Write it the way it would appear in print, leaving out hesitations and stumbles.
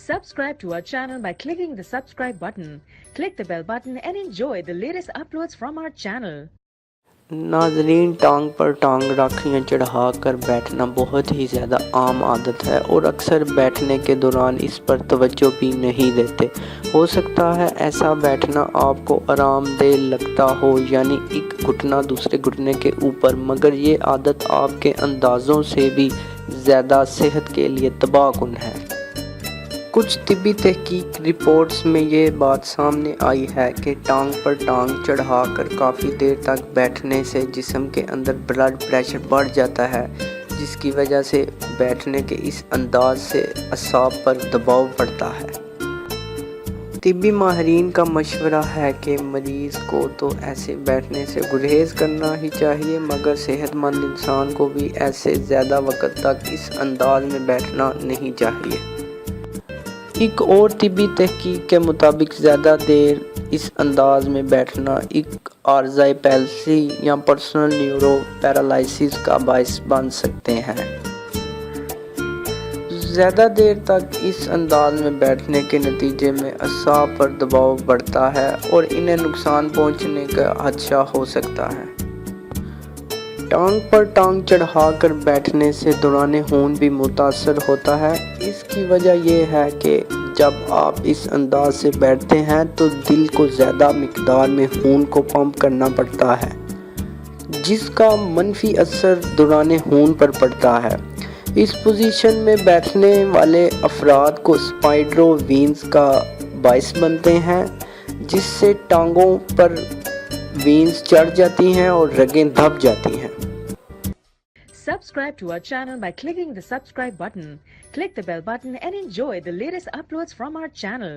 Subscribe to our channel by clicking the subscribe button. Click the bell button and enjoy the latest uploads from our channel. नाजरीन, टांग पर टांग राखियाँ चढ़ा कर बैठना बहुत ही ज़्यादा आम आदत है और अक्सर बैठने के दौरान इस पर तवज्जो भी नहीं देते। हो सकता है ऐसा बैठना आपको आरामदेह लगता हो, यानी एक घुटना दूसरे घुटने के ऊपर, मगर ये आदत आपके अंदाज़ों से भी ज़्यादा सेहत के लिए तबाहकुन है। कुछ तिब्बी तहकीक रिपोर्ट्स में ये बात सामने आई है कि टांग पर टांग चढ़ाकर काफ़ी देर तक बैठने से जिस्म के अंदर ब्लड प्रेशर बढ़ जाता है, जिसकी वजह से बैठने के इस अंदाज से असाब पर दबाव पड़ता है। तिब्बी माहिरीन का मशवरा है कि मरीज़ को तो ऐसे बैठने से गुरेज करना ही चाहिए, मगर सेहतमंद इंसान को भी ऐसे ज़्यादा वक्त तक इस अंदाज में बैठना नहीं चाहिए। एक और तिब्बी तहकीक के मुताबिक ज़्यादा देर इस अंदाज में बैठना एक आर्ज़ाई पैल्सी या पर्सनल न्यूरो पैरालिसिस का बायस बन सकते हैं। ज़्यादा देर तक इस अंदाज में बैठने के नतीजे में असाब पर दबाव बढ़ता है और इन्हें नुकसान पहुंचने का खदशा हो सकता है। टांग पर टांग चढ़ाकर बैठने से दौरान खून भी मुतासर होता है। इसकी वजह यह है कि जब आप इस अंदाज से बैठते हैं तो दिल को ज़्यादा मिकदार में खून को पंप करना पड़ता है, जिसका मनफी असर दौरान खून पर पड़ता है। इस पोजीशन में बैठने वाले अफराद को स्पाइडरो वीन्स का बायस बनते हैं, जिससे टांगों पर वीन्स चढ़ जाती हैं और रगें दब जाती हैं। Subscribe to our channel by clicking the subscribe button. Click the bell button and enjoy the latest uploads from our channel.